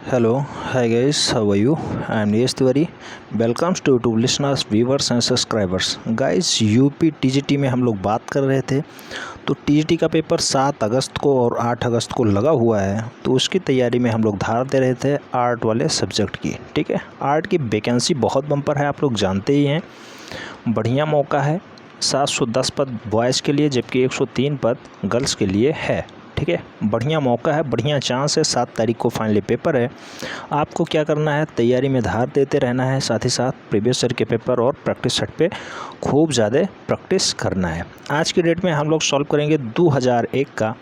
Hello, hi guys, how are you? I am Nesh Tiwari. Welcomes to YouTube listeners, viewers and subscribers. Guys, UP TGT में हम लोग बात कर रहे थे। तो टीजीटी का पेपर 7 अगस्त को और 8 अगस्त को लगा हुआ है, तो उसकी तैयारी में हम लोग धार दे रहे थे आर्ट वाले सब्जेक्ट की। ठीक है, आर्ट की वैकेंसी बहुत बम्पर है, आप लोग जानते ही हैं। बढ़िया मौका है। 710 पद बॉयज़ के लिए जबकि 103 पद गर्ल्स के लिए है। ठीक है, बढ़िया मौका है, बढ़िया चांस है। 7 तारीख को फाइनली पेपर है। आपको क्या करना है, तैयारी में धार देते रहना है, साथ ही साथ प्रीवियस ईयर के पेपर और प्रैक्टिस सेट पे खूब ज़्यादा प्रैक्टिस करना है। आज की डेट में हम लोग सॉल्व करेंगे 2001 का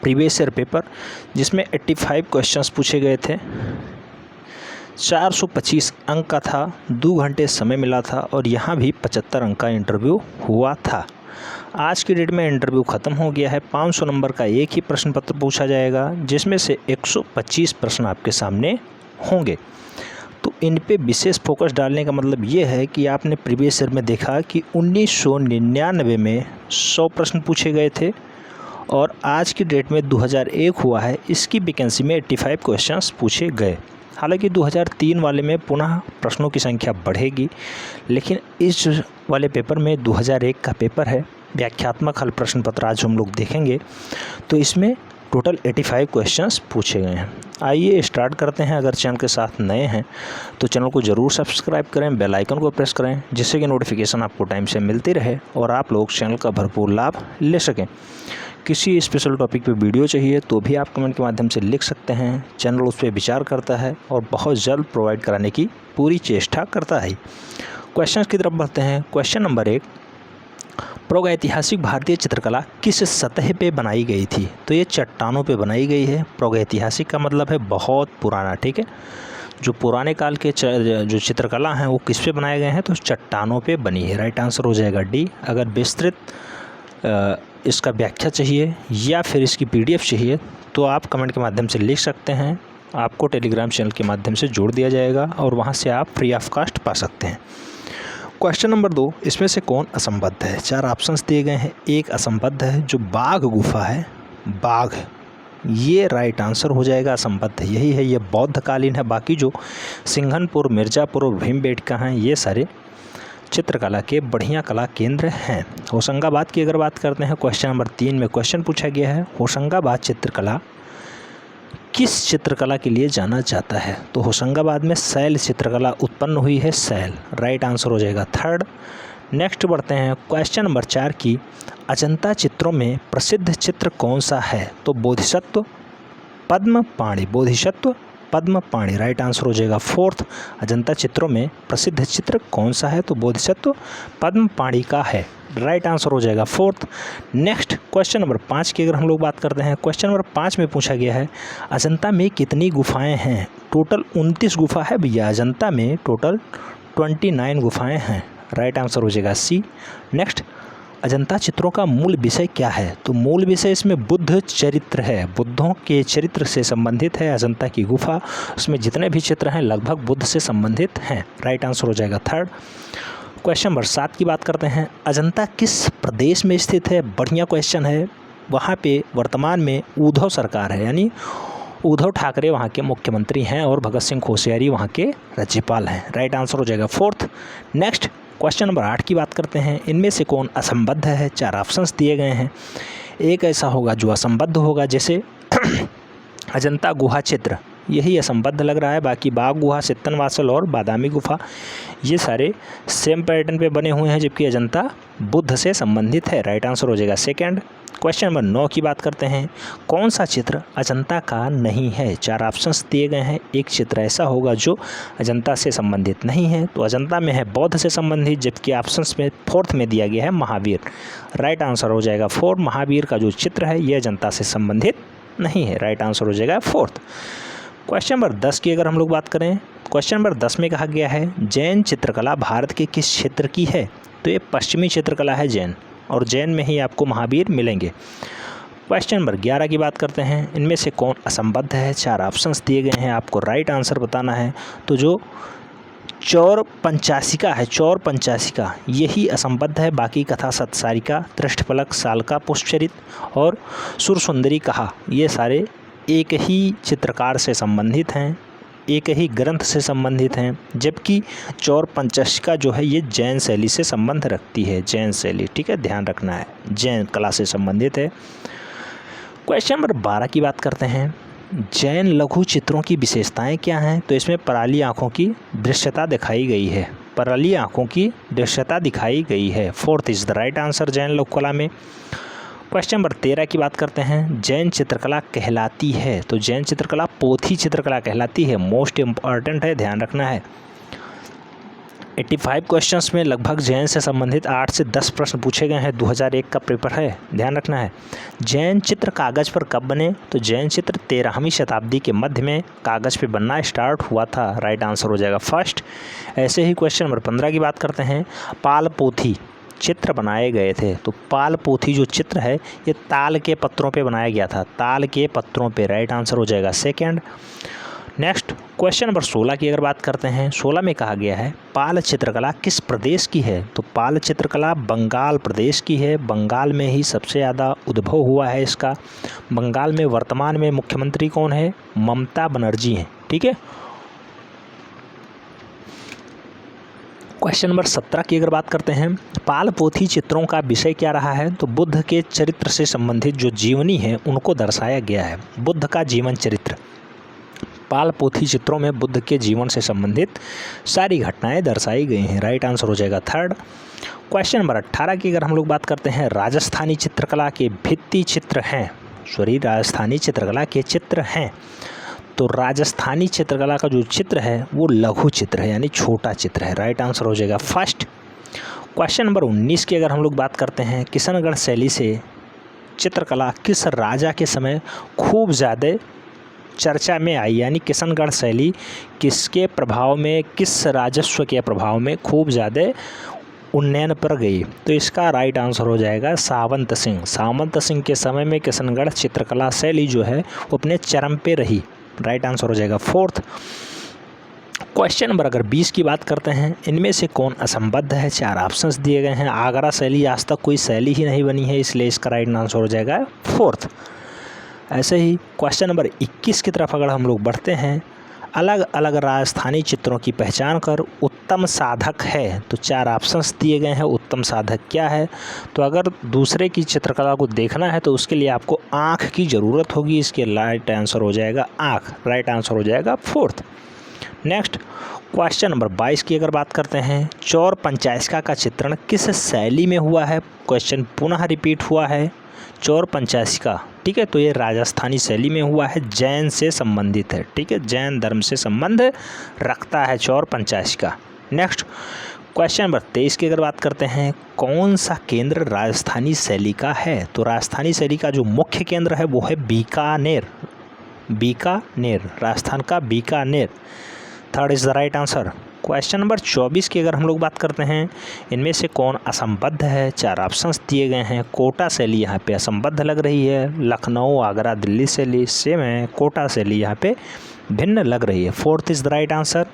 प्रीवियस ईयर पेपर, जिसमें 85 क्वेश्चंस पूछे गए थे। 425 अंक का था, 2 घंटे समय मिला था और यहाँ भी 75 अंक का इंटरव्यू हुआ था। आज की डेट में इंटरव्यू ख़त्म हो गया है। 500 नंबर का एक ही प्रश्न पत्र पूछा जाएगा, जिसमें से 125 प्रश्न आपके सामने होंगे। तो इन पे विशेष फोकस डालने का मतलब ये है कि आपने प्रीवियस ईयर में देखा कि 1999 में 100 प्रश्न पूछे गए थे और आज की डेट में 2001 हुआ है, इसकी वैकेंसी में 85 क्वेश्चंस पूछे गए। हालांकि 2003 वाले में पुनः प्रश्नों की संख्या बढ़ेगी, लेकिन इस वाले पेपर में 2001 का पेपर है। व्याख्यात्मक हल प्रश्न पत्र आज हम लोग देखेंगे, तो इसमें टोटल 85 क्वेश्चंस पूछे गए हैं। आइए स्टार्ट करते हैं। अगर चैनल के साथ नए हैं तो चैनल को ज़रूर सब्सक्राइब करें, बेल आइकन को प्रेस करें, जिससे कि नोटिफिकेशन आपको टाइम से मिलती रहे और आप लोग चैनल का भरपूर लाभ ले सकें। किसी स्पेशल टॉपिक पे वीडियो चाहिए तो भी आप कमेंट के माध्यम से लिख सकते हैं। चैनल उस पर विचार करता है और बहुत जल्द प्रोवाइड कराने की पूरी चेष्टा करता है। क्वेश्चन की तरफ बढ़ते हैं। क्वेश्चन नंबर 1, प्रागैतिहासिक भारतीय चित्रकला किस सतह पे बनाई गई थी? तो ये चट्टानों पे बनाई गई है। प्रागैतिहासिक का मतलब है बहुत पुराना। ठीक है, जो पुराने काल के जो चित्रकला हैं वो किस पे बनाए गए हैं? तो चट्टानों पे बनी है। राइट आंसर हो जाएगा डी। अगर विस्तृत इसका व्याख्या चाहिए या फिर इसकी PDF चाहिए तो आप कमेंट के माध्यम से लिख सकते हैं। आपको टेलीग्राम चैनल के माध्यम से जोड़ दिया जाएगा और वहाँ से आप फ्री ऑफ कॉस्ट पा सकते हैं। क्वेश्चन नंबर 2, इसमें से कौन असंबद्ध है? 4 ऑप्शंस दिए गए हैं। एक असंबद्ध है, जो बाघ गुफा है, बाघ, ये राइट आंसर हो जाएगा। असंबद्ध यही है, ये बौद्ध कालीन है। बाकी जो सिंघनपुर, मिर्ज़ापुर और भीमबेटका हैं, ये सारे चित्रकला के बढ़िया कला केंद्र हैं। होशंगाबाद की अगर बात करते हैं, क्वेश्चन नंबर 3 में क्वेश्चन पूछा गया है, होशंगाबाद चित्रकला किस चित्रकला के लिए जाना जाता है? तो होशंगाबाद में शैल चित्रकला उत्पन्न हुई है। शैल राइट आंसर हो जाएगा थर्ड। नेक्स्ट बढ़ते हैं। क्वेश्चन नंबर 4 की, अजंता चित्रों में प्रसिद्ध चित्र कौन सा है? तो बोधिसत्व पद्म पाणि, बोधिसत्व पद्म पाणि राइट आंसर हो जाएगा फोर्थ। अजंता चित्रों में प्रसिद्ध चित्र कौन सा है? तो बोधिसत्व पद्म पाणि का है। राइट आंसर हो जाएगा फोर्थ। नेक्स्ट क्वेश्चन नंबर 5 की अगर हम लोग बात करते हैं, क्वेश्चन नंबर 5 में पूछा गया है, अजंता में कितनी गुफाएं हैं? टोटल 29 गुफा है भैया। अजंता में टोटल 29 गुफाएं हैं। राइट आंसर हो जाएगा सी। नेक्स्ट, अजंता चित्रों का मूल विषय क्या है? तो मूल विषय इसमें बुद्ध चरित्र है, बुद्धों के चरित्र से संबंधित है अजंता की गुफा। उसमें जितने भी चित्र हैं लगभग बुद्ध से संबंधित हैं। राइट आंसर हो जाएगा थर्ड। क्वेश्चन नंबर 7 की बात करते हैं। अजंता किस प्रदेश में स्थित है? बढ़िया क्वेश्चन है। वहाँ पे वर्तमान में उद्धव सरकार है, यानी उद्धव ठाकरे वहाँ के मुख्यमंत्री हैं और भगत सिंह कोश्यारी वहाँ के राज्यपाल हैं। राइट आंसर हो जाएगा फोर्थ। नेक्स्ट क्वेश्चन नंबर 8 की बात करते हैं। इनमें से कौन असंबद्ध है? 4 ऑप्शंस दिए गए हैं। एक ऐसा होगा जो असंबद्ध होगा, जैसे अजंता गुहा चित्र, यही असंबद्ध लग रहा है। बाकी बाघ गुहा, सित्तनवासल और बादामी गुफा ये सारे सेम पैटर्न पे बने हुए हैं, जबकि अजंता बुद्ध से संबंधित है। राइट आंसर हो जाएगा सेकंड। क्वेश्चन नंबर 9 की बात करते हैं। कौन सा चित्र अजंता का नहीं है? 4 ऑप्शंस दिए गए हैं। एक चित्र ऐसा होगा जो अजंता से संबंधित नहीं है, तो अजंता में है बौद्ध से संबंधित, जबकि ऑप्शंस में फोर्थ में दिया गया है महावीर। राइट आंसर हो जाएगा फोर्थ। महावीर का जो चित्र है ये अजंता से संबंधित नहीं है। राइट आंसर हो जाएगा फोर्थ। क्वेश्चन नंबर 10 की अगर हम लोग बात करें, क्वेश्चन नंबर 10 में कहा गया है, जैन चित्रकला भारत के किस क्षेत्र की है? तो ये पश्चिमी चित्रकला है जैन, और जैन में ही आपको महावीर मिलेंगे। क्वेश्चन नंबर 11 की बात करते हैं। इनमें से कौन असंबद्ध है? 4 ऑप्शंस दिए गए हैं, आपको राइट आंसर बताना है। तो जो चौर पंचासिका है, चौर पंचासिका, यही असंबद्ध है। बाकी कथा सतसारिका, तृष्टफलक, सालका, पुष्पचरित और सुरसुंदरी कहा, ये सारे एक ही चित्रकार से संबंधित हैं, एक ही ग्रंथ से संबंधित हैं, जबकि चौर पंचशिका जो है ये जैन शैली से संबंध रखती है, जैन शैली, ठीक है, ध्यान रखना है, जैन कला से संबंधित है। क्वेश्चन नंबर 12 की बात करते हैं, जैन लघु चित्रों की विशेषताएं क्या हैं? तो इसमें पराली आँखों की दृश्यता दिखाई गई है, पराली आँखों की दृश्यता दिखाई गई है। 4th is the right answer Jain लघु कला में। क्वेश्चन नंबर 13 की बात करते हैं, जैन चित्रकला कहलाती है? तो जैन चित्रकला पोथी चित्रकला कहलाती है, मोस्ट इम्पॉर्टेंट है, ध्यान रखना है। 85 क्वेश्चंस में लगभग जैन से संबंधित 8 से 10 प्रश्न पूछे गए हैं, 2001 का पेपर है, ध्यान रखना है। जैन चित्र कागज़ पर कब बने? तो जैन चित्र 13वीं शताब्दी के मध्य में कागज़ पे बनना स्टार्ट हुआ था, राइट आंसर हो जाएगा फर्स्ट। ऐसे ही क्वेश्चन नंबर 15 की बात करते हैं, पाल पोथी चित्र बनाए गए थे? तो पाल पोथी जो चित्र है ये ताल के पत्रों पे बनाया गया था, ताल के पत्रों पे, राइट आंसर हो जाएगा सेकंड। नेक्स्ट क्वेश्चन नंबर 16 की अगर बात करते हैं, 16 में कहा गया है पाल चित्रकला किस प्रदेश की है? तो पाल चित्रकला बंगाल प्रदेश की है, बंगाल में ही सबसे ज़्यादा उद्भव हुआ है इसका। बंगाल में वर्तमान में मुख्यमंत्री कौन है? ममता बनर्जी हैं, ठीक है। क्वेश्चन नंबर 17 की अगर बात करते हैं, पाल पोथी चित्रों का विषय क्या रहा है? तो बुद्ध के चरित्र से संबंधित जो जीवनी है उनको दर्शाया गया है, बुद्ध का जीवन चरित्र। पाल पोथी चित्रों में बुद्ध के जीवन से संबंधित सारी घटनाएं दर्शाई गई हैं, राइट आंसर हो जाएगा थर्ड। क्वेश्चन नंबर 18 की अगर हम लोग बात करते हैं, राजस्थानी चित्रकला के भित्ति चित्र हैं, राजस्थानी चित्रकला के चित्र हैं। तो राजस्थानी चित्रकला का जो चित्र है वो लघु चित्र है, यानी छोटा चित्र है, राइट आंसर हो जाएगा फर्स्ट। क्वेश्चन नंबर 19 की अगर हम लोग बात करते हैं, किशनगढ़ शैली से चित्रकला किस राजा के समय खूब ज़्यादा चर्चा में आई? यानी किशनगढ़ शैली किसके प्रभाव में, किस राजस्व के प्रभाव में खूब ज़्यादा उन्नयन पर गई? तो इसका राइट आंसर हो जाएगा सावंत सिंह। सावंत सिंह के समय में किशनगढ़ चित्रकला शैली जो है वो अपने चरम पे रही, राइट आंसर हो जाएगा फोर्थ। क्वेश्चन नंबर अगर 20 की बात करते हैं, इनमें से कौन असंबद्ध है? 4 ऑप्शंस दिए गए हैं। आगरा शैली आज तक कोई शैली ही नहीं बनी है, इसलिए इसका राइट आंसर हो जाएगा फोर्थ। ऐसे ही क्वेश्चन नंबर 21 की तरफ अगर हम लोग बढ़ते हैं, अलग अलग राजस्थानी चित्रों की पहचान कर उत्तम साधक है। तो 4 ऑप्शंस दिए गए हैं, उत्तम साधक क्या है? तो अगर दूसरे की चित्रकला को देखना है तो उसके लिए आपको आँख की ज़रूरत होगी, इसके राइट आंसर हो जाएगा आँख, राइट आंसर हो जाएगा फोर्थ। नेक्स्ट क्वेश्चन नंबर 22 की अगर बात करते हैं, चौर पंचायसिका का चित्रण किस शैली में हुआ है? क्वेश्चन पुनः रिपीट हुआ है, चौर पंचायसिका, ठीक है, तो ये राजस्थानी शैली में हुआ है, जैन से संबंधित है, ठीक है, जैन धर्म से संबंध रखता है चौर पंचायसिका। नेक्स्ट क्वेश्चन नंबर 23 की अगर बात करते हैं, कौन सा केंद्र राजस्थानी शैली का है? तो राजस्थानी शैली का जो मुख्य केंद्र है वो है बीकानेर, बीकानेर, राजस्थान का Bikaner, third is the right answer. Question number 24 की अगर हम लोग बात करते हैं, इनमें से कौन असंबद्ध है? 4 ऑप्शंस दिए गए हैं। कोटा शैली यहाँ पे असंबद्ध लग रही है, लखनऊ, आगरा, दिल्ली शैली सेम है, कोटा शैली यहाँ पे भिन्न लग रही है, fourth is the right answer.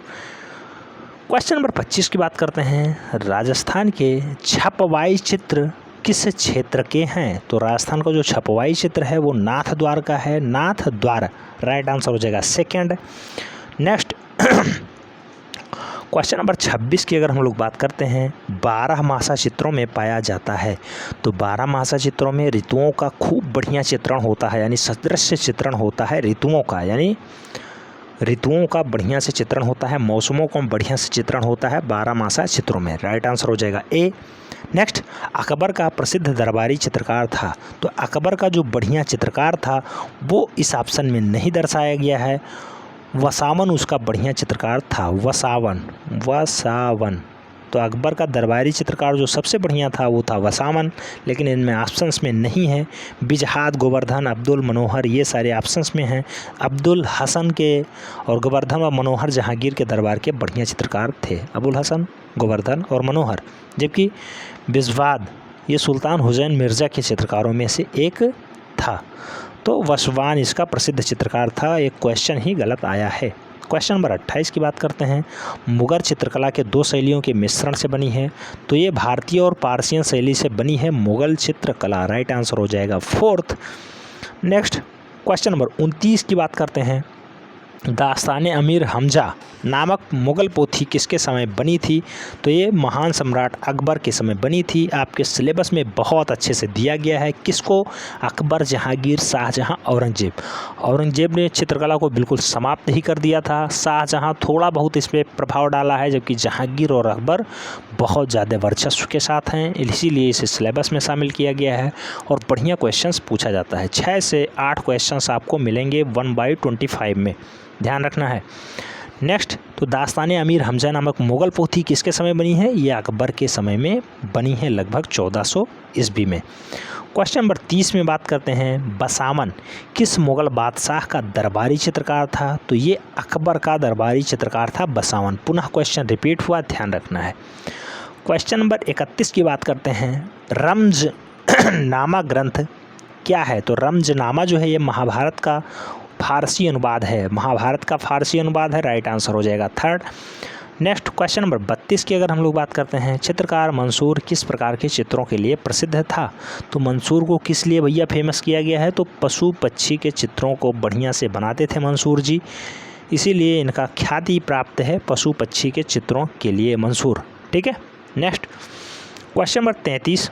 Question number 25 की बात करते हैं, राजस्थान के छपवाई चित्र किस क्षेत्र के हैं? तो राजस्थान का जो छपवाई चित्र है वो नाथ द्वार का है, नाथ द्वार, राइट आंसर हो जाएगा सेकेंड। नेक्स्ट क्वेश्चन नंबर 26 की अगर हम लोग बात करते हैं, 12 मासा चित्रों में पाया जाता है। तो 12 मासा चित्रों में ऋतुओं का खूब बढ़िया चित्रण होता है, यानी सदृश्य चित्रण होता है ऋतुओं का, यानी ऋतुओं का बढ़िया से चित्रण होता है, मौसमों का बढ़िया से चित्रण होता है 12 मासा चित्रों में, राइट आंसर हो जाएगा ए। नेक्स्ट अकबर का प्रसिद्ध दरबारी चित्रकार था। तो अकबर का जो बढ़िया चित्रकार था वो इस ऑप्शन में नहीं दर्शाया गया है, वसावन उसका बढ़िया चित्रकार था, वसावन, वसावन। तो अकबर का दरबारी चित्रकार जो सबसे बढ़िया था वो था वसावन, लेकिन इनमें ऑप्शंस में नहीं है। बिजहाद, गोवर्धन, अब्दुल मनोहर, ये सारे ऑप्शंस में हैं। अब्दुल हसन के और गोवर्धन और मनोहर जहांगीर के दरबार के बढ़िया चित्रकार थे, अबुल हसन, गोवर्धन और मनोहर, जबकि बिजवाद ये सुल्तान हुसैन मिर्ज़ा के चित्रकारों में से एक था। तो वसवान इसका प्रसिद्ध चित्रकार था, एक क्वेश्चन ही गलत आया है। क्वेश्चन नंबर 28 की बात करते हैं, मुगल चित्रकला के 2 शैलियों के मिश्रण से बनी है। तो ये भारतीय और पारसियन शैली से बनी है मुगल चित्रकला, राइट आंसर हो जाएगा फोर्थ। नेक्स्ट क्वेश्चन नंबर 29 की बात करते हैं। दास्तान अमीर हमजा नामक मुग़ल पोथी किसके समय बनी थी? तो ये महान सम्राट अकबर के समय बनी थी। आपके सिलेबस में बहुत अच्छे से दिया गया है। किसको? अकबर, जहांगीर, शाहजहां, औरंगजेब। औरंगजेब ने चित्रकला को बिल्कुल समाप्त ही कर दिया था। शाहजहां थोड़ा बहुत इस पर प्रभाव डाला है, जबकि जहांगीर और अकबर बहुत ज़्यादा वर्चस्व के साथ हैं, इसीलिए इसे सिलेबस में शामिल किया गया है और बढ़िया क्वेश्चंस पूछा जाता है। 6 से 8 क्वेश्चंस आपको मिलेंगे 1/25 में, ध्यान रखना है। नेक्स्ट, तो दास्तान अमीर हमजा नामक मुग़ल पोथी किसके समय बनी है? ये अकबर के समय में बनी है, लगभग 1400 ईस्वी में। क्वेश्चन नंबर 30 में बात करते हैं, बसामन किस मुग़ल बादशाह का दरबारी चित्रकार था? तो ये अकबर का दरबारी चित्रकार था बसामन। पुनः क्वेश्चन रिपीट हुआ, ध्यान रखना है। क्वेश्चन नंबर 31 की बात करते हैं, रम्ज नामा ग्रंथ क्या है? तो रम्जनामा जो है ये महाभारत का फारसी अनुवाद है। महाभारत का फारसी अनुवाद है, राइट आंसर हो जाएगा 3rd। नेक्स्ट, क्वेश्चन नंबर 32 की अगर हम लोग बात करते हैं, चित्रकार मंसूर किस प्रकार के चित्रों के लिए प्रसिद्ध था? तो मंसूर को किस लिए भैया फेमस किया गया है? तो पशु पक्षी के चित्रों को बढ़िया से बनाते थे मंसूर जी, इसीलिए इनका ख्याति प्राप्त है पशु पक्षी के चित्रों के लिए मंसूर। ठीक है। नेक्स्ट, क्वेश्चन नंबर 33,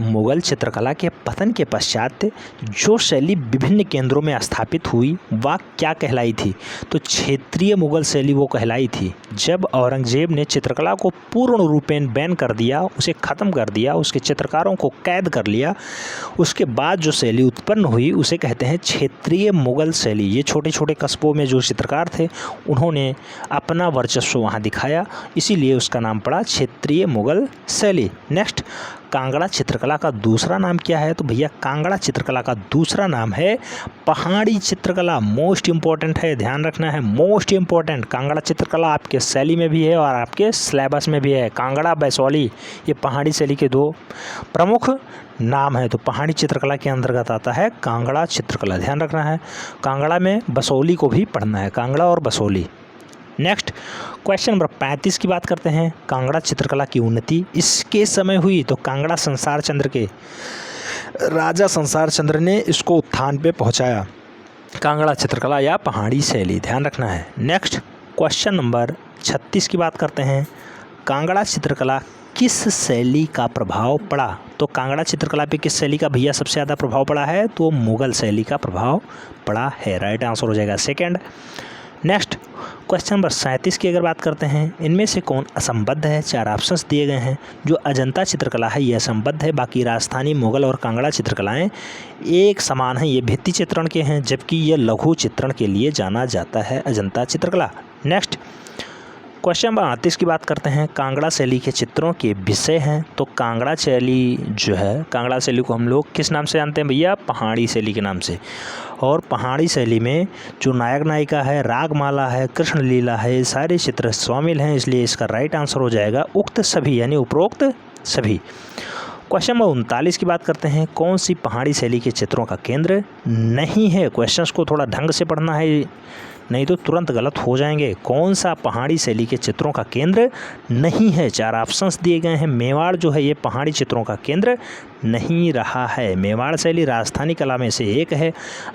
मुग़ल चित्रकला के पतन के पश्चात जो शैली विभिन्न केंद्रों में स्थापित हुई वह क्या कहलाई थी? तो क्षेत्रीय मुग़ल शैली वो कहलाई थी। जब औरंगजेब ने चित्रकला को पूर्ण रूपेण बैन कर दिया, उसे ख़त्म कर दिया, उसके चित्रकारों को कैद कर लिया, उसके बाद जो शैली उत्पन्न हुई उसे कहते हैं क्षेत्रीय मुग़ल शैली। ये छोटे छोटे कस्बों में जो चित्रकार थे उन्होंने अपना वर्चस्व वहाँ दिखाया, इसीलिए उसका नाम पड़ा क्षेत्रीय मुग़ल शैली। नेक्स्ट, कांगड़ा चित्रकला का दूसरा नाम क्या है? तो भैया कांगड़ा चित्रकला का दूसरा नाम है पहाड़ी चित्रकला। मोस्ट इम्पॉर्टेंट है, ध्यान रखना है, मोस्ट इम्पॉर्टेंट। कांगड़ा चित्रकला आपके शैली में भी है और आपके सिलेबस में भी है। कांगड़ा, बैसौली, ये पहाड़ी शैली के 2 प्रमुख नाम है। तो पहाड़ी चित्रकला के अंतर्गत आता है कांगड़ा चित्रकला, ध्यान रखना है। कांगड़ा में बसौली को भी पढ़ना है, कांगड़ा और बसौली। नेक्स्ट, क्वेश्चन नंबर 35 की बात करते हैं, कांगड़ा चित्रकला की उन्नति इसके समय हुई? तो कांगड़ा संसार चंद्र के राजा संसार चंद्र ने इसको उत्थान पे पहुंचाया, कांगड़ा चित्रकला या पहाड़ी शैली, ध्यान रखना है। नेक्स्ट, क्वेश्चन नंबर 36 की बात करते हैं, कांगड़ा चित्रकला किस शैली का प्रभाव पड़ा? तो कांगड़ा चित्रकला पे किस शैली का भैया सबसे ज़्यादा प्रभाव पड़ा है? तो मुग़ल शैली का प्रभाव पड़ा है, राइट आंसर हो जाएगा 2nd। नेक्स्ट, क्वेश्चन नंबर 37 की अगर बात करते हैं, इनमें से कौन असंबद्ध है? 4 ऑप्शंस दिए गए हैं। जो अजंता चित्रकला है ये असंबद्ध है, बाकी राजस्थानी, मुग़ल और कांगड़ा चित्रकलाएं एक समान हैं। ये भित्ति चित्रण के हैं, जबकि ये लघु चित्रण के लिए जाना जाता है अजंता चित्रकला। नेक्स्ट, क्वेश्चन नंबर 38 की बात करते हैं, कांगड़ा शैली के चित्रों के विषय हैं। तो कांगड़ा शैली जो है, कांगड़ा शैली को हम लोग किस नाम से जानते हैं भैया? पहाड़ी शैली के नाम से। और पहाड़ी शैली में जो नायक नायिका है, रागमाला है, कृष्ण लीला है, ये सारे चित्र शामिल हैं, इसलिए इसका राइट आंसर हो जाएगा उक्त सभी, यानी उपरोक्त सभी। क्वेश्चन नंबर 39 की बात करते हैं, कौन सी पहाड़ी शैली के चित्रों का केंद्र नहीं है? क्वेश्चंस को थोड़ा ढंग से पढ़ना है, नहीं तो तुरंत गलत हो जाएंगे। कौन सा पहाड़ी शैली के चित्रों का केंद्र नहीं है? 4 ऑप्शंस दिए गए हैं। मेवाड़ जो है ये पहाड़ी चित्रों का केंद्र नहीं रहा है। मेवाड़ शैली राजस्थानी कला में से एक है।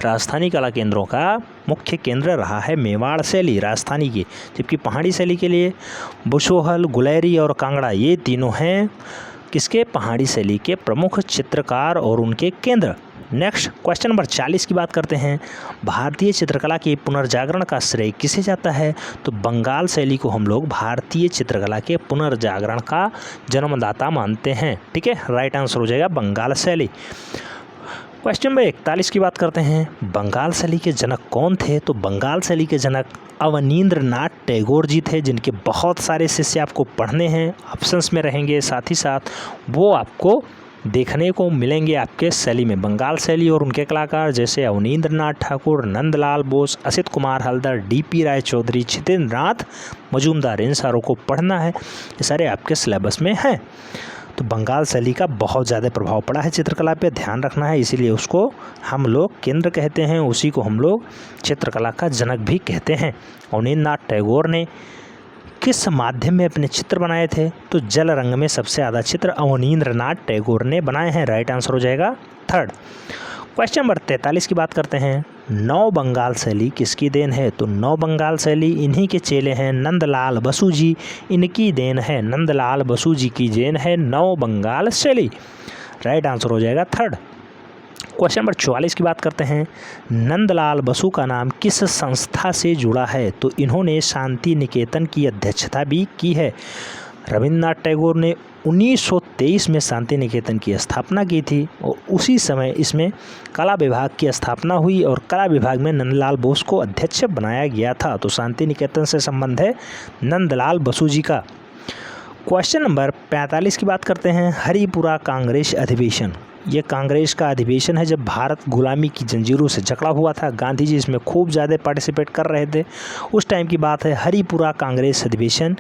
राजस्थानी कला केंद्रों का मुख्य केंद्र रहा है मेवाड़ शैली राजस्थानी की, जबकि पहाड़ी शैली के लिए बुशोहल, गुलेरी और कांगड़ा ये तीनों हैं किसके? पहाड़ी शैली के प्रमुख चित्रकार और उनके केंद्र। नेक्स्ट, क्वेश्चन नंबर 40 की बात करते हैं, भारतीय चित्रकला के पुनर्जागरण का श्रेय किसे जाता है? तो बंगाल शैली को हम लोग भारतीय चित्रकला के पुनर्जागरण का जन्मदाता मानते हैं। ठीक है, राइट आंसर हो जाएगा बंगाल शैली। क्वेश्चन नंबर 41 की बात करते हैं, बंगाल शैली के जनक कौन थे? तो बंगाल शैली के जनक अवनींद्रनाथ टैगोर जी थे, जिनके बहुत सारे शिष्य आपको पढ़ने हैं, ऑप्शंस में रहेंगे, साथ ही साथ वो आपको देखने को मिलेंगे आपके शैली में। बंगाल शैली और उनके कलाकार जैसे अवनींद्रनाथ ठाकुर, नंदलाल बोस, असित कुमार हल्दर, DP राय चौधरी, छितेंद्रनाथ मजूमदार, इन सारों को पढ़ना है, ये सारे आपके सिलेबस में हैं। तो बंगाल शैली का बहुत ज़्यादा प्रभाव पड़ा है चित्रकला पे, ध्यान रखना है, इसीलिए उसको हम लोग केंद्र कहते हैं, उसी को हम लोग चित्रकला का जनक भी कहते हैं। अवनींद्रनाथ टैगोर ने किस माध्यम में अपने चित्र बनाए थे? तो जल रंग में सबसे ज़्यादा चित्र अवनींद्रनाथ टैगोर ने बनाए हैं, राइट आंसर हो जाएगा 3rd। क्वेश्चन नंबर 43 की बात करते हैं। नौ बंगाल शैली किसकी देन है? तो नौ बंगाल शैली इन्हीं के चेले हैं नंदलाल बसु जी, इनकी देन है। नंदलाल बसु जी की देन है नौ बंगाल शैली। राइट आंसर हो जाएगा थर्ड। क्वेश्चन नंबर 44 की बात करते हैं। नंदलाल बसु का नाम किस संस्था से जुड़ा है? तो इन्होंने शांति निकेतन की अध्यक्षता भी की है। रविन्द्रनाथ टैगोर ने 1923 में शांति निकेतन की स्थापना की थी और उसी समय इसमें कला विभाग की स्थापना हुई और कला विभाग में नंदलाल बोस को अध्यक्ष बनाया गया था। तो शांति निकेतन से संबंध है नंदलाल बसु जी का। क्वेश्चन नंबर 45 की बात करते हैं। हरिपुरा कांग्रेस अधिवेशन, ये कांग्रेस का अधिवेशन है जब भारत गुलामी की जंजीरों से जकड़ा हुआ था। गांधी जी इसमें खूब ज़्यादा पार्टिसिपेट कर रहे थे। उस टाइम की बात है। हरिपुरा कांग्रेस अधिवेशन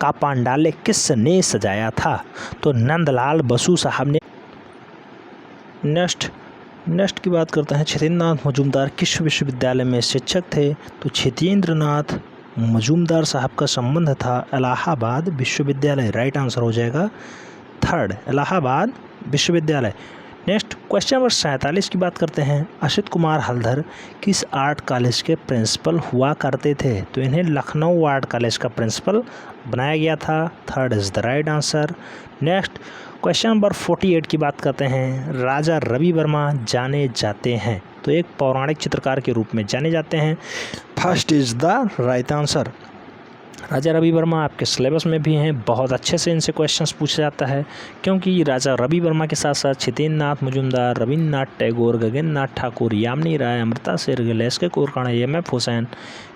का पांडाल किसने सजाया था? तो नंदलाल बसु साहब ने। नेक्स्ट की बात करते हैं। क्षितेंद्रनाथ मजूमदार किस विश्वविद्यालय में शिक्षक थे? तो क्षितेंद्रनाथ मजूमदार साहब का संबंध था इलाहाबाद विश्वविद्यालय। राइट आंसर हो जाएगा थर्ड, इलाहाबाद विश्वविद्यालय। नेक्स्ट क्वेश्चन नंबर 47 की बात करते हैं। असित कुमार हल्दर किस आर्ट कॉलेज के प्रिंसिपल हुआ करते थे? तो इन्हें लखनऊ आर्ट कॉलेज का प्रिंसिपल बनाया गया था। Third is the right answer. Next question number 48 की बात करते हैं। राजा रवि वर्मा जाने जाते हैं, तो एक पौराणिक चित्रकार के रूप में जाने जाते हैं। First is the right answer. Raja Ravi Varma आपके सिलेबस में भी हैं, बहुत अच्छे से इनसे क्वेश्चंस पूछा जाता है क्योंकि राजा रवि वर्मा के साथ साथ क्षितेंद्रनाथ मजूमदार, रविन्द्रनाथ टैगोर, गगननाथ ठाकुर, यामिनी राय, अमृता शेरगिल, एस.के. कुरकाना, एम.एफ. हुसैन,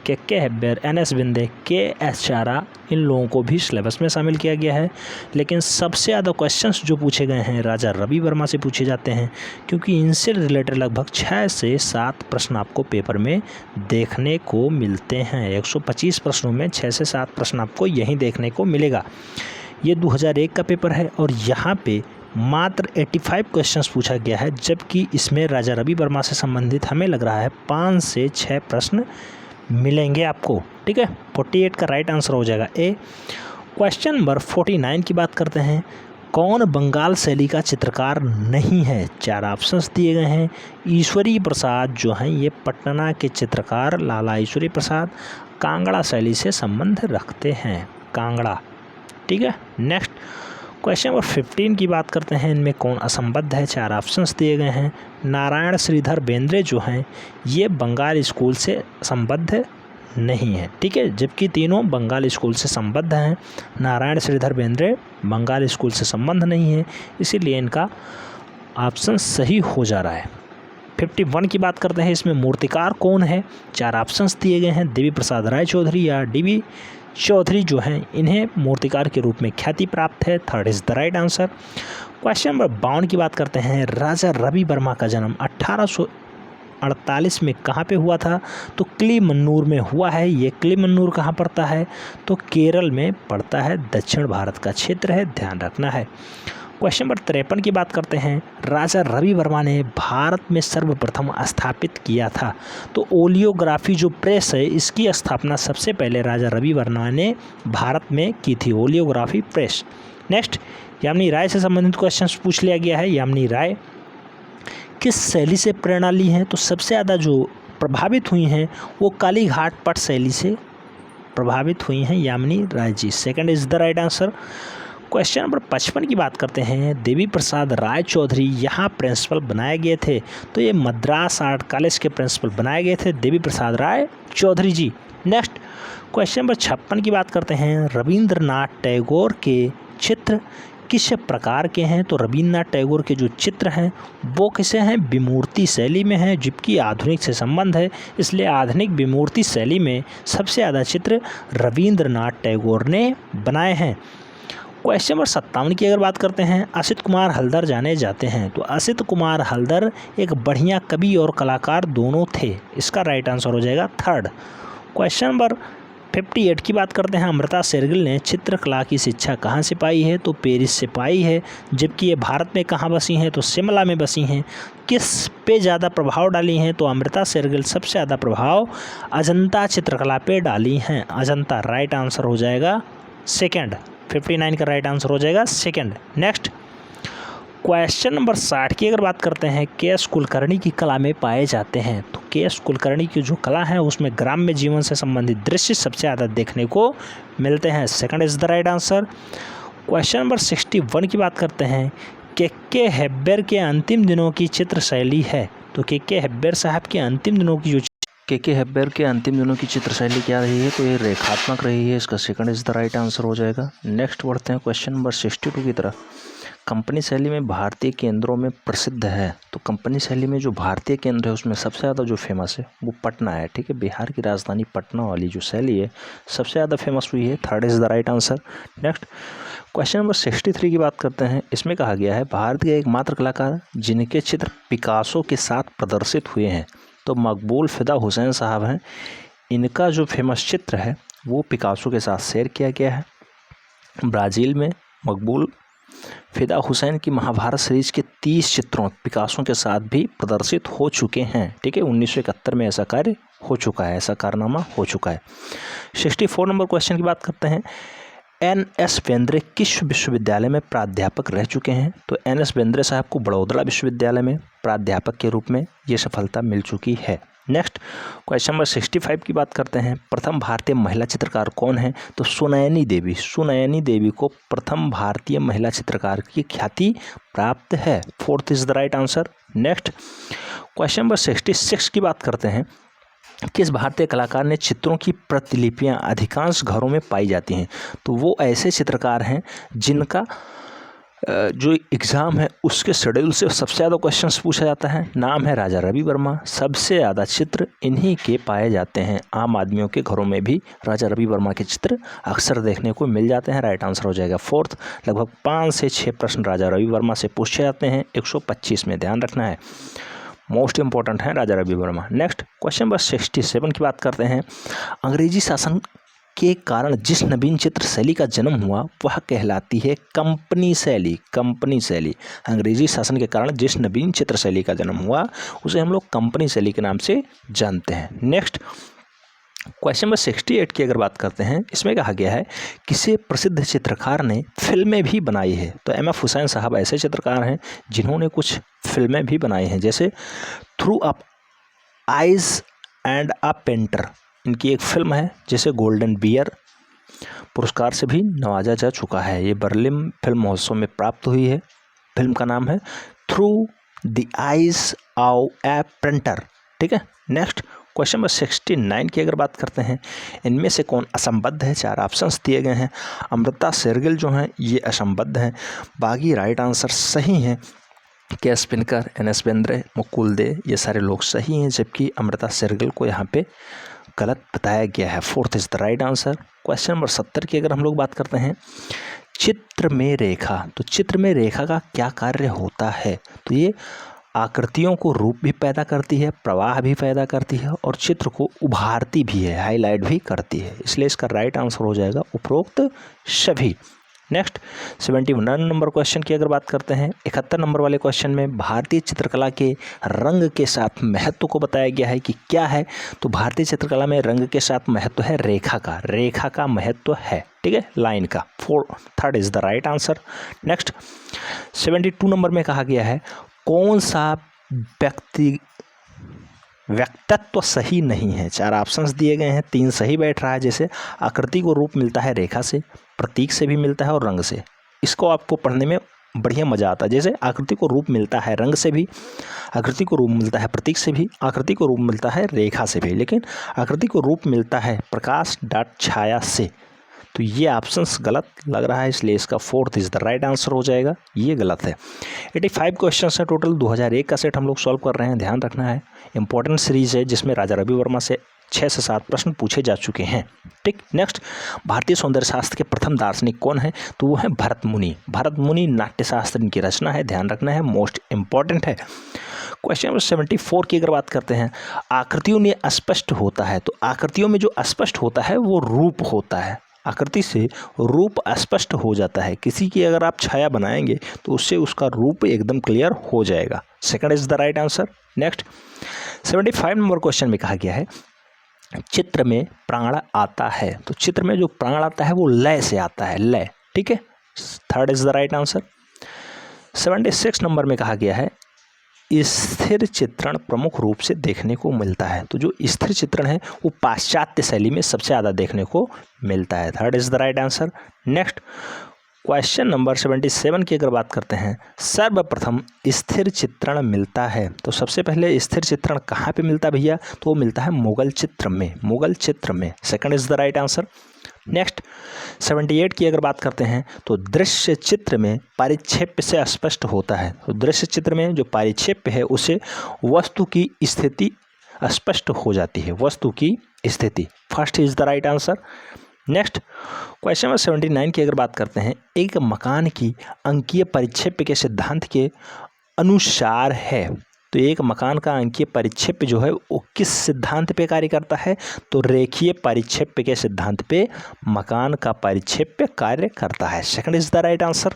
के हेब्बर, एन.एस. बिंदे, के.एस. चारा, इन लोगों को भी सिलेबस में शामिल किया गया है। लेकिन सबसे ज़्यादा क्वेश्चंस जो पूछे गए हैं राजा रवि वर्मा से पूछे जाते हैं क्योंकि इनसे रिलेटेड लगभग 6 से 7 प्रश्न आपको पेपर में देखने को मिलते हैं। 125 प्रश्नों में 6 से 7 प्रश्न आपको यहीं देखने को मिलेगा। ये 2001 का पेपर है और यहाँ पे मात्र 85 क्वेश्चंस पूछा गया है, जबकि इसमें राजा रवि वर्मा से संबंधित हमें लग रहा है 5 से 6 प्रश्न मिलेंगे आपको। ठीक है, 48 का राइट आंसर हो जाएगा ए। क्वेश्चन नंबर 49 की बात करते हैं। कौन बंगाल शैली का चित्रकार नहीं है? 4 ऑप्शंस दिए गए हैं। ईश्वरी प्रसाद जो हैं ये पटना के चित्रकार लाला ईश्वरी प्रसाद कांगड़ा शैली से संबंध रखते हैं, कांगड़ा। ठीक है, नेक्स्ट क्वेश्चन नंबर 15 की बात करते हैं। इनमें कौन असंबद्ध है? 4 ऑप्शंस दिए गए हैं। नारायण श्रीधर बेंद्रे जो हैं ये बंगाल स्कूल से संबद्ध नहीं है। ठीक है, जबकि तीनों बंगाल स्कूल से संबद्ध हैं। नारायण श्रीधर बेंद्रे बंगाल स्कूल से संबंध नहीं है, इसीलिए इनका ऑप्शन सही हो जा रहा है। 51 की बात करते हैं। इसमें मूर्तिकार कौन है? 4 ऑप्शंस दिए गए हैं। देवी प्रसाद राय चौधरी या डी.बी. चौधरी जो हैं इन्हें मूर्तिकार के रूप में ख्याति प्राप्त है। Third is the right answer. Question number 52 की बात करते हैं। राजा रवि वर्मा का जन्म 1848 में कहाँ पे हुआ था? तो किलीमन्नूर में हुआ है। ये किलीमन्नूर कहाँ पड़ता है? तो केरल में पड़ता है, दक्षिण भारत का क्षेत्र है, ध्यान रखना है। क्वेश्चन नंबर 53 की बात करते हैं। राजा रवि वर्मा ने भारत में सर्वप्रथम स्थापित किया था, तो ओलियोग्राफी जो प्रेस है इसकी स्थापना सबसे पहले राजा रवि वर्मा ने भारत में की थी, ओलियोग्राफी प्रेस। नेक्स्ट यामिनी राय से संबंधित क्वेश्चन पूछ लिया गया है। यामिनी राय किस शैली से प्रेरणा ली है? तो सबसे ज़्यादा जो प्रभावित हुई हैं वो काली घाट पट शैली से प्रभावित हुई हैं Yamini Rai ji. Second is the right answer. Question number 55 की बात करते हैं। देवी प्रसाद राय चौधरी यहाँ प्रिंसिपल बनाए गए थे, तो ये मद्रास आर्ट कॉलेज के प्रिंसिपल बनाए गए थे देवी प्रसाद राय चौधरी जी। नेक्स्ट क्वेश्चन नंबर 56 की बात करते हैं। रविंद्रनाथ टैगोर के चित्र किस प्रकार के हैं? तो रविंद्रनाथ टैगोर के जो चित्र हैं वो किसे हैं? विमूर्ति शैली में हैं, जबकि आधुनिक से संबंध है, इसलिए आधुनिक विमूर्ति शैली में सबसे ज़्यादा चित्र रविंद्रनाथ टैगोर ने बनाए हैं। क्वेश्चन नंबर 57 की अगर बात करते हैं। असित कुमार हल्दर जाने जाते हैं, तो असित कुमार हल्दर एक बढ़िया कवि और कलाकार दोनों थे, इसका राइट आंसर हो जाएगा थर्ड। क्वेश्चन नंबर 58 की बात करते हैं। अमृता शेरगिल ने चित्रकला की शिक्षा कहाँ से पाई है? तो पेरिस से पाई है, जबकि ये भारत में कहाँ बसी हैं? तो शिमला में बसी हैं। किस पे ज़्यादा प्रभाव डाली हैं? तो अमृता शेरगिल सबसे ज़्यादा प्रभाव अजंता चित्रकला पे डाली हैं, अजंता। राइट आंसर हो जाएगा सेकेंड। 59 का राइट आंसर हो जाएगा सेकेंड। नेक्स्ट क्वेश्चन नंबर 60 की अगर बात करते हैं, के.एस. कुलकर्णी की कला में पाए जाते हैं। तो के.एस. कुलकर्णी की जो कला है उसमें ग्राम्य जीवन से संबंधित दृश्य सबसे ज़्यादा देखने को मिलते हैं। Second is the right answer. Question number 61 की बात करते हैं, के हेब्बर के अंतिम दिनों की चित्र शैली है। तो के हेब्बर साहब के अंतिम दिनों की जो के हेब्बर के अंतिम दिनों की चित्र शैली क्या रही है? तो ये रेखात्मक रही है। इसका second is the right answer हो जाएगा। नेक्स्ट बढ़ते हैं क्वेश्चन नंबर 62 की तरफ। कंपनी शैली में भारतीय केंद्रों में प्रसिद्ध है। तो कंपनी शैली में जो भारतीय केंद्र है उसमें सबसे ज़्यादा जो फेमस है वो पटना है। ठीक है, बिहार की राजधानी पटना वाली जो शैली है सबसे ज़्यादा फेमस हुई है। Third is the right answer. Next question number 63 की बात करते हैं। इसमें कहा गया है, भारत के एकमात्र कलाकार जिनके चित्र पिकासो के साथ प्रदर्शित हुए हैं। तो मकबूल फिदा हुसैन साहब हैं। इनका जो फेमस चित्र है वो पिकासो के साथ शेयर किया गया है। ब्राज़ील में मकबूल फिदा हुसैन की महाभारत सीरीज के 30 चित्रों पिकासो के साथ भी प्रदर्शित हो चुके हैं। ठीक है, 1971 में ऐसा कार्य हो चुका है, ऐसा कारनामा हो चुका है। 64 नंबर क्वेश्चन की बात करते हैं। एन.एस. बेंद्रे किस विश्वविद्यालय में प्राध्यापक रह चुके हैं? तो एन.एस. बेंद्रे साहब को बड़ौदा विश्वविद्यालय में प्राध्यापक के रूप में ये सफलता मिल चुकी है। नेक्स्ट क्वेश्चन नंबर 65 की बात करते हैं। प्रथम भारतीय महिला चित्रकार कौन है? तो सुनयनी देवी। सुनयनी देवी को प्रथम भारतीय महिला चित्रकार की ख्याति प्राप्त है। Fourth is the right answer. Next question number 66 की बात करते हैं। किस भारतीय कलाकार ने चित्रों की प्रतिलिपियां अधिकांश घरों में पाई जाती हैं? तो वो ऐसे चित्रकार हैं जिनका जो एग्ज़ाम है उसके शेड्यूल से सबसे ज़्यादा क्वेश्चंस पूछा जाता है। नाम है राजा रवि वर्मा। सबसे ज़्यादा चित्र इन्हीं के पाए जाते हैं। आम आदमियों के घरों में भी राजा रवि वर्मा के चित्र अक्सर देखने को मिल जाते हैं। राइट आंसर हो जाएगा फोर्थ। लगभग 5 से 6 प्रश्न राजा रवि वर्मा से पूछे जाते हैं 125 में, ध्यान रखना है। मोस्ट इंपॉर्टेंट है Raja Ravi Varma. Next question number 67 की बात करते हैं। अंग्रेजी शासन के कारण जिस नवीन चित्र शैली का जन्म हुआ वह कहलाती है कंपनी शैली। कंपनी शैली, अंग्रेजी शासन के कारण जिस नवीन चित्र शैली का जन्म हुआ उसे हम लोग कंपनी शैली के नाम से जानते हैं। नेक्स्ट क्वेश्चन नंबर 68 की अगर बात करते हैं, इसमें कहा गया है किसी प्रसिद्ध चित्रकार ने फिल्में भी बनाई है। तो एम.एफ. हुसैन साहब ऐसे चित्रकार हैं जिन्होंने कुछ फिल्में भी बनाई हैं, जैसे through up eyes and a painter, इनकी एक फिल्म है जिसे गोल्डन बियर पुरस्कार से भी नवाजा जा चुका है। ये बर्लिन फिल्म महोत्सव में प्राप्त हुई है। फिल्म का नाम है through the eyes of A painter. ठीक है, नेक्स्ट क्वेश्चन नंबर 69 की अगर बात करते हैं, इनमें से कौन असंबद्ध है? 4 ऑप्शंस दिए गए हैं। अमृता शेरगिल जो हैं ये असंबद्ध हैं, बाकी राइट आंसर सही हैं। के.एस. पिनकर, एन.एस. बेंद्रे, मुकुल दे, ये सारे लोग सही हैं, जबकि अमृता शेरगिल को यहाँ पे गलत बताया गया है। Fourth is the right answer. Question number 70 की अगर हम लोग बात करते हैं, चित्र में रेखा। तो चित्र में रेखा का क्या कार्य होता है? तो ये आकृतियों को रूप भी पैदा करती है, प्रवाह भी पैदा करती है और चित्र को उभारती भी है, हाईलाइट भी करती है। इसलिए इसका राइट आंसर हो जाएगा उपरोक्त सभी। नेक्स्ट 71 नंबर क्वेश्चन की अगर बात करते हैं, 71 नंबर वाले क्वेश्चन में भारतीय चित्रकला के रंग के साथ महत्व को बताया गया है कि क्या है। तो भारतीय चित्रकला में रंग के साथ महत्व है रेखा का। रेखा का महत्व है, ठीक है, लाइन का। Third is the right answer. Next 72 number में कहा गया है कौन सा व्यक्तित्व सही नहीं है। 4 ऑप्शंस दिए गए हैं, 3 सही बैठ रहा है, जैसे आकृति को रूप मिलता है रेखा से, प्रतीक से भी मिलता है और रंग से। इसको आपको पढ़ने में बढ़िया मज़ा आता है। जैसे आकृति को रूप मिलता है रंग से भी, आकृति को रूप मिलता है प्रतीक से भी, आकृति को रूप मिलता है रेखा से भी, लेकिन आकृति को रूप मिलता है प्रकाश डॉट छाया से। तो ये ऑप्शंस गलत लग रहा है, इसलिए इसका fourth is the right answer हो जाएगा। ये गलत है। 85 क्वेश्चन है टोटल, 2001 का सेट हम लोग सॉल्व कर रहे हैं, ध्यान रखना है। इंपॉर्टेंट सीरीज है जिसमें राजा रवि वर्मा से 6 से 7 प्रश्न पूछे जा चुके हैं। ठीक, नेक्स्ट भारतीय सौंदर्य शास्त्र के प्रथम दार्शनिक कौन है? तो वो है भरत मुनि। भरत मुनि नाट्यशास्त्र इनकी रचना है, ध्यान रखना है, मोस्ट इंपॉर्टेंट है। क्वेश्चन नंबर 74 की अगर बात करते हैं, आकृतियों में अस्पष्ट होता है। तो आकृतियों में जो अस्पष्ट होता है वो रूप होता है। आकृति से रूप अस्पष्ट हो जाता है। किसी की अगर आप छाया बनाएंगे तो उससे उसका रूप एकदम क्लियर हो जाएगा। Second is the right answer. Next 75 number question में कहा गया है चित्र में प्राण आता है। तो चित्र में जो प्राण आता है वो लय से आता है, लय। ठीक है, third is the right answer. 76 number में कहा गया है स्थिर चित्रण प्रमुख रूप से देखने को मिलता है। तो जो स्थिर चित्रण है वो पाश्चात्य शैली में सबसे ज़्यादा देखने को मिलता है। Third is the right answer. Next question number 77 की अगर बात करते हैं, सर्वप्रथम स्थिर चित्रण मिलता है, तो सबसे पहले स्थिर चित्रण कहाँ पे मिलता है भैया? तो वो मिलता है मुगल चित्र में, मुगल चित्र में। Second is the right answer. Next 78 की अगर बात करते हैं तो दृश्य चित्र में परिक्षेप्य से स्पष्ट होता है। तो दृश्य चित्र में जो परिक्षेप्य है उसे वस्तु की स्थिति स्पष्ट हो जाती है, वस्तु की स्थिति। First is the right answer. Next question number 79 की अगर बात करते हैं, एक मकान की अंकीय परिक्षेप्य के सिद्धांत के अनुसार है। तो एक मकान का अंकीय परिक्षेप्य जो है वो किस सिद्धांत पे कार्य करता है? तो रेखीय परिक्षेप्य के सिद्धांत पे मकान का परिक्षेप्य कार्य करता है। Second is the right answer.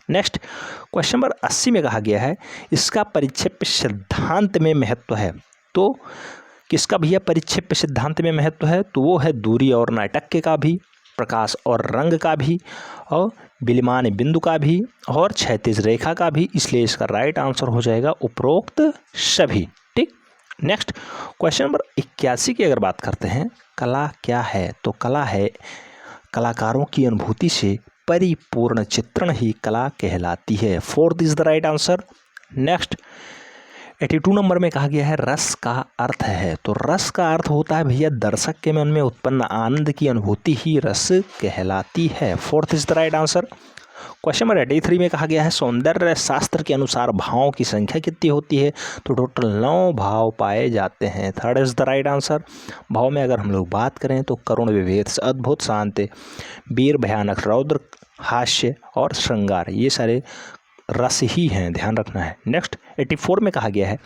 Next question number 80 में कहा गया है इसका परिक्षेप्य सिद्धांत में महत्व है। तो किसका भैया परिक्षेप्य सिद्धांत में महत्व है? तो वो है दूरी और नैटक्य का भी, प्रकाश और रंग का भी, और विलिमान बिंदु का भी, और क्षैतिज रेखा का भी। इसलिए इसका राइट आंसर हो जाएगा उपरोक्त सभी। ठीक। नेक्स्ट क्वेश्चन नंबर 81 की अगर बात करते हैं, कला क्या है? तो कला है कलाकारों की अनुभूति से परिपूर्ण चित्रण ही कला कहलाती है। Fourth is the right answer. Next 82 number में कहा गया है रस का अर्थ है। तो रस का अर्थ होता है भैया दर्शक के मन में उत्पन्न आनंद की अनुभूति ही रस कहलाती है। Fourth is the right answer. Question number 83 में कहा गया है सौंदर्य शास्त्र के अनुसार भावों की संख्या कितनी होती है? तो टोटल 9 भाव पाए जाते हैं। Third is the right answer. भाव में अगर हम लोग बात करें तो करुण, विभेद, अद्भुत, शांत, वीर, भयानक, रौद्र, हास्य और श्रृंगार, ये सारे रस ही हैं, ध्यान रखना है। नेक्स्ट 84 में कहा गया है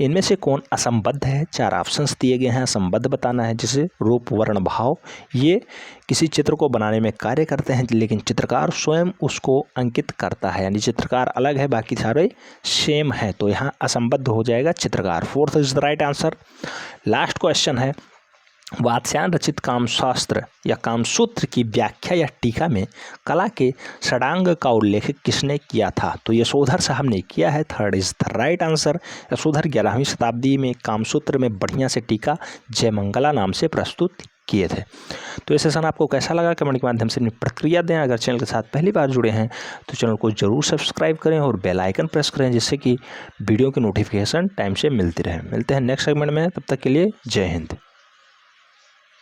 इनमें से कौन असंबद्ध है? 4 ऑप्शंस दिए गए हैं, असंबद्ध बताना है। जैसे रूप, वर्ण, भाव, ये किसी चित्र को बनाने में कार्य करते हैं लेकिन चित्रकार स्वयं उसको अंकित करता है, यानी चित्रकार अलग है, बाकी सारे सेम है। तो यहाँ असंबद्ध हो जाएगा चित्रकार। Fourth is the right answer. Last question है वात्स्यायन रचित कामशास्त्र या कामसूत्र की व्याख्या या टीका में कला के षडांग का उल्लेख किसने किया था? तो यशोधर साहब ने किया है। Third is the right answer. Yashodhar 11वीं शताब्दी में कामसूत्र में बढ़िया से टीका जयमंगला नाम से प्रस्तुत किए थे। तो ये सेशन आपको कैसा लगा कमेंट के माध्यम से अपनी प्रतिक्रिया दें। अगर चैनल के साथ पहली बार जुड़े हैं तो चैनल को जरूर सब्सक्राइब करें और बेल आइकन प्रेस करें जिससे कि वीडियो की नोटिफिकेशन टाइम से मिलती रहे। मिलते हैं नेक्स्ट सेगमेंट में, तब तक के लिए जय हिंद।